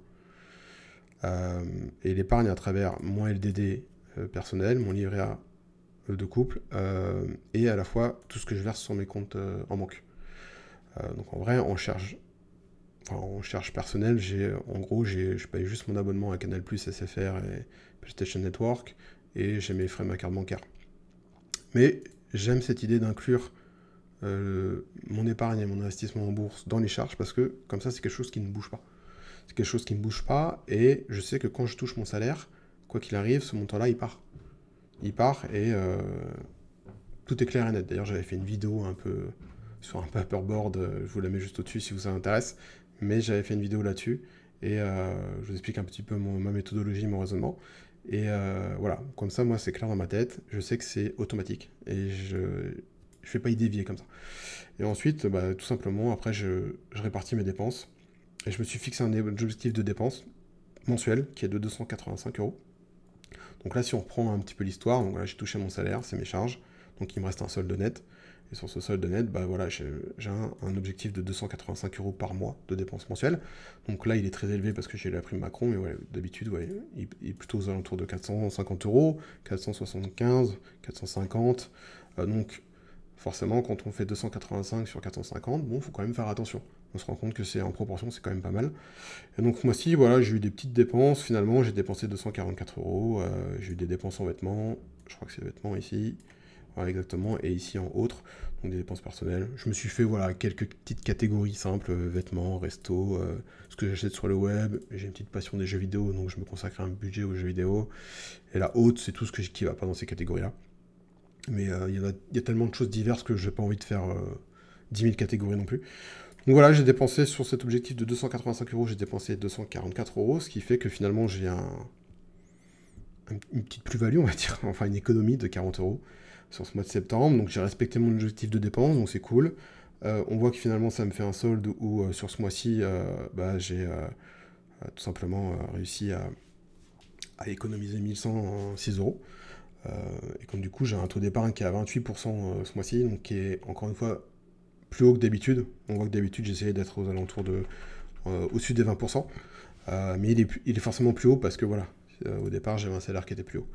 Et l'épargne à travers mon LDD personnel, mon livret A de couple, et à la fois tout ce que je verse sur mes comptes en banque. Donc en vrai, en charge personnelle, je paye juste mon abonnement à Canal+, SFR et PlayStation Network, et j'ai mes frais de ma carte bancaire. Mais j'aime cette idée d'inclure mon épargne et mon investissement en bourse dans les charges parce que comme ça c'est quelque chose qui ne bouge pas. C'est quelque chose qui ne bouge pas, et je sais que quand je touche mon salaire, quoi qu'il arrive, ce montant-là, il part. Il part, et tout est clair et net. D'ailleurs, j'avais fait une vidéo un peu sur un paperboard, je vous la mets juste au-dessus si vous ça intéresse, mais j'avais fait une vidéo là-dessus, et je vous explique un petit peu ma méthodologie, mon raisonnement. Et voilà, comme ça, moi, c'est clair dans ma tête, je sais que c'est automatique, et je ne vais pas y dévier comme ça. Et ensuite, bah, tout simplement, après, je répartis mes dépenses, et je me suis fixé un objectif de dépenses mensuel qui est de 285 euros. Donc là, si on reprend un petit peu l'histoire, donc voilà, j'ai touché mon salaire, c'est mes charges, donc il me reste un solde net. Et sur ce solde net, bah voilà, j'ai un objectif de 285 euros par mois de dépenses mensuelles. Donc là, il est très élevé parce que j'ai la prime Macron, mais ouais, d'habitude, ouais, il est plutôt aux alentours de 450 euros, 475, 450. Donc forcément, quand on fait 285 sur 450, bon, faut quand même faire attention. On se rend compte que c'est en proportion, c'est quand même pas mal. Et donc, ce mois-ci, voilà, j'ai eu des petites dépenses. Finalement, j'ai dépensé 244 euros. J'ai eu des dépenses en vêtements. Je crois que c'est vêtements ici. Voilà, exactement. Et ici en autres. Donc, des dépenses personnelles. Je me suis fait, voilà, quelques petites catégories simples vêtements, resto, ce que j'achète sur le web. J'ai une petite passion des jeux vidéo. Donc, je me consacre un budget aux jeux vidéo. Et la haute, c'est tout ce qui va pas dans ces catégories-là. Mais il y a tellement de choses diverses que j'ai pas envie de faire 10 000 catégories non plus. Donc voilà, j'ai dépensé sur cet objectif de 285 euros, j'ai dépensé 244 euros, ce qui fait que finalement j'ai une petite plus-value, on va dire, enfin une économie de 40 euros sur ce mois de septembre. Donc j'ai respecté mon objectif de dépense, donc c'est cool. On voit que finalement ça me fait un solde où sur ce mois-ci, bah, j'ai tout simplement réussi à économiser 1106 euros. Et comme du coup j'ai un taux d'épargne qui est à 28% ce mois-ci, donc qui est encore une fois plus haut que d'habitude. On voit que d'habitude j'essayais d'être aux alentours de au-dessus des 20%. Mais il est forcément plus haut parce que voilà, au départ j'avais un salaire qui était plus haut.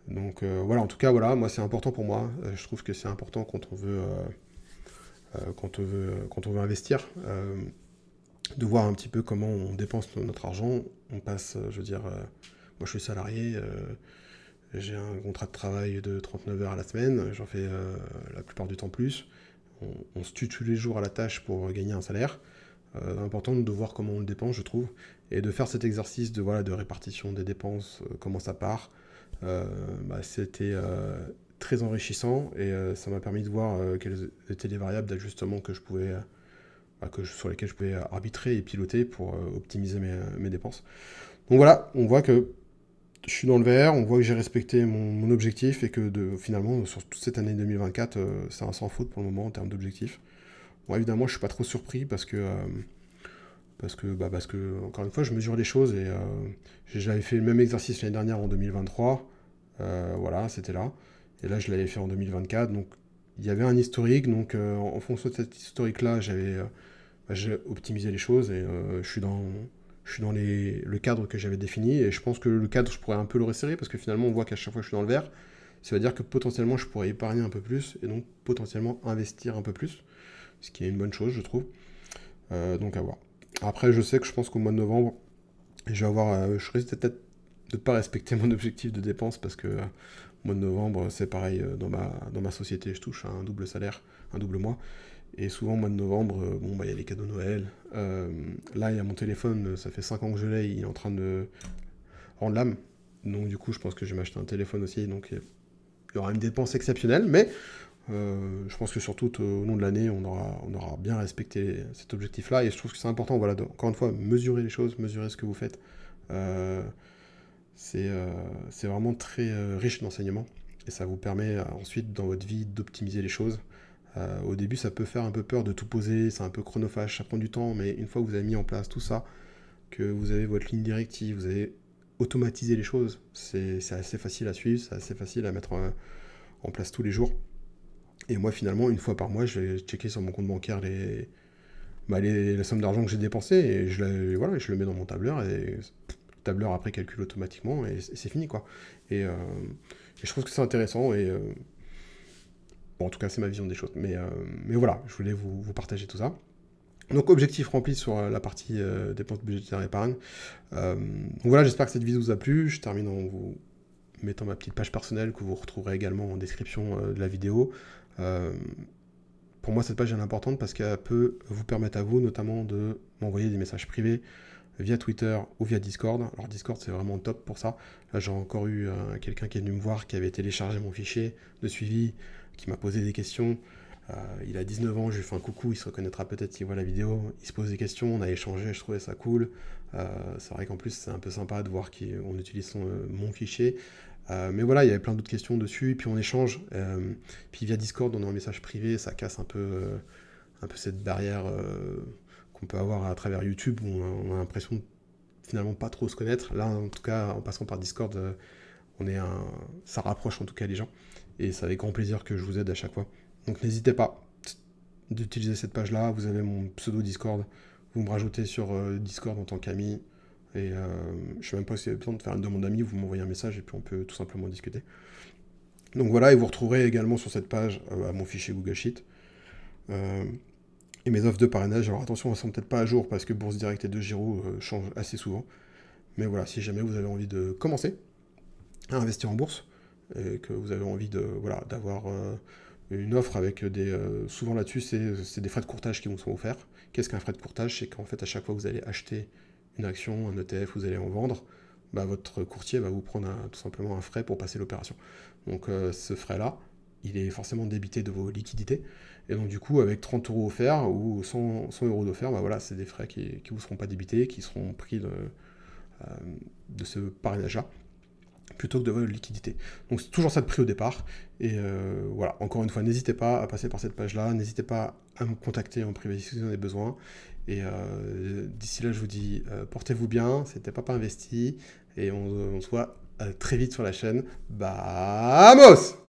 Donc voilà, en tout cas voilà, moi c'est important pour moi. Je trouve que c'est important quand on veut investir, de voir un petit peu comment on dépense notre argent. On passe, je veux dire, moi je suis salarié, j'ai un contrat de travail de 39 heures à la semaine, j'en fais la plupart du temps plus. On se tue tous les jours à la tâche pour gagner un salaire. Important de voir comment on le dépense, je trouve, et de faire cet exercice de, voilà, de répartition des dépenses, comment ça part. Bah, c'était très enrichissant, et ça m'a permis de voir quelles étaient les variables d'ajustement que je pouvais, sur lesquelles je pouvais arbitrer et piloter pour optimiser mes dépenses. Donc voilà, on voit que je suis dans le vert, on voit que j'ai respecté mon objectif, et que finalement, sur toute cette année 2024, c'est un sans faute pour le moment en termes d'objectifs. Bon, évidemment, je suis pas trop surpris parce que, encore une fois, je mesure les choses, et j'avais fait le même exercice l'année dernière en 2023. Voilà, c'était là. Et là, je l'avais fait en 2024. Donc, il y avait un historique. Donc, en fonction de cet historique-là, j'ai optimisé les choses, et je suis dans le cadre que j'avais défini. Et je pense que le cadre, je pourrais un peu le resserrer parce que finalement, on voit qu'à chaque fois que je suis dans le vert, ça veut dire que potentiellement, je pourrais épargner un peu plus et donc potentiellement investir un peu plus, ce qui est une bonne chose, je trouve. Donc à voir. Après, je sais que je pense qu'au mois de novembre, je risque peut-être de ne pas respecter mon objectif de dépense parce que au mois de novembre, c'est pareil, dans ma société, je touche un double salaire, un double mois. Et souvent, au mois de novembre, bon, bah, il y a les cadeaux Noël. Là, il y a mon téléphone, ça fait 5 ans que je l'ai, il est en train de rendre l'âme. Donc, du coup, je pense que je vais m'acheter un téléphone aussi. Donc, il y aura une dépense exceptionnelle, mais je pense que surtout au long de l'année, on aura bien respecté cet objectif-là. Et je trouve que c'est important, voilà, encore une fois, mesurer les choses, mesurer ce que vous faites. C'est vraiment très riche d'enseignements. Et ça vous permet ensuite, dans votre vie, d'optimiser les choses. Au début, ça peut faire un peu peur de tout poser, c'est un peu chronophage, ça prend du temps, mais une fois que vous avez mis en place tout ça, que vous avez votre ligne directive, vous avez automatisé les choses, c'est assez facile à suivre, c'est assez facile à mettre en place tous les jours. Et moi, finalement, une fois par mois, je vais checker sur mon compte bancaire la somme d'argent que j'ai dépensée, et voilà, je le mets dans mon tableur, et le tableur après calcule automatiquement, et c'est fini, quoi. Et je trouve que c'est intéressant, et bon, en tout cas, c'est ma vision des choses. Mais voilà, je voulais vous partager tout ça. Donc, objectif rempli sur la partie dépenses budgétaires épargne. Donc voilà, j'espère que cette vidéo vous a plu. Je termine en vous mettant ma petite page personnelle que vous retrouverez également en description de la vidéo. Pour moi, cette page est importante parce qu'elle peut vous permettre à vous, notamment, de m'envoyer des messages privés via Twitter ou via Discord. Alors Discord, c'est vraiment top pour ça. Là, j'ai encore eu quelqu'un qui est venu me voir, qui avait téléchargé mon fichier de suivi, qui m'a posé des questions. Il a 19 ans, je lui fais un coucou, il se reconnaîtra peut-être s'il voit la vidéo. Il se pose des questions, on a échangé, je trouvais ça cool. C'est vrai qu'en plus, c'est un peu sympa de voir qu'on utilise mon fichier. Mais voilà, il y avait plein d'autres questions dessus, et puis on échange. Puis via Discord, on est en message privé, ça casse un peu cette barrière qu'on peut avoir à travers YouTube, où on a l'impression de finalement pas trop se connaître. Là, en tout cas, en passant par Discord, ça rapproche en tout cas les gens. Et c'est avec grand plaisir que je vous aide à chaque fois. Donc n'hésitez pas d'utiliser cette page-là. Vous avez mon pseudo Discord. Vous me rajoutez sur Discord en tant qu'ami. Et je ne sais même pas si vous avez besoin de faire une demande d'amis. Vous m'envoyez un message et puis on peut tout simplement discuter. Donc voilà, et vous retrouverez également sur cette page mon fichier Google Sheet. Et mes offres de parrainage. Alors attention, elles ne sont peut-être pas à jour parce que Bourse Direct et De Giro changent assez souvent. Mais voilà, si jamais vous avez envie de commencer à investir en bourse, et que vous avez envie d'avoir une offre avec souvent là-dessus, c'est des frais de courtage qui vous sont offerts. Qu'est-ce qu'un frais de courtage? C'est qu'en fait, à chaque fois que vous allez acheter une action, un ETF, vous allez en vendre, votre courtier va vous prendre tout simplement un frais pour passer l'opération. Donc ce frais-là, il est forcément débité de vos liquidités. Et donc du coup, avec 30 euros offerts ou 100 euros d'offerts, c'est des frais qui ne vous seront pas débités, qui seront pris de ce parrainage-là, plutôt que de votre liquidité. Donc c'est toujours ça de prix au départ. Et voilà, encore une fois, n'hésitez pas à passer par cette page-là, n'hésitez pas à me contacter en privé si vous en avez besoin. Et d'ici là, je vous dis, portez-vous bien, c'était Papa Investi, et on se voit très vite sur la chaîne. Vamos!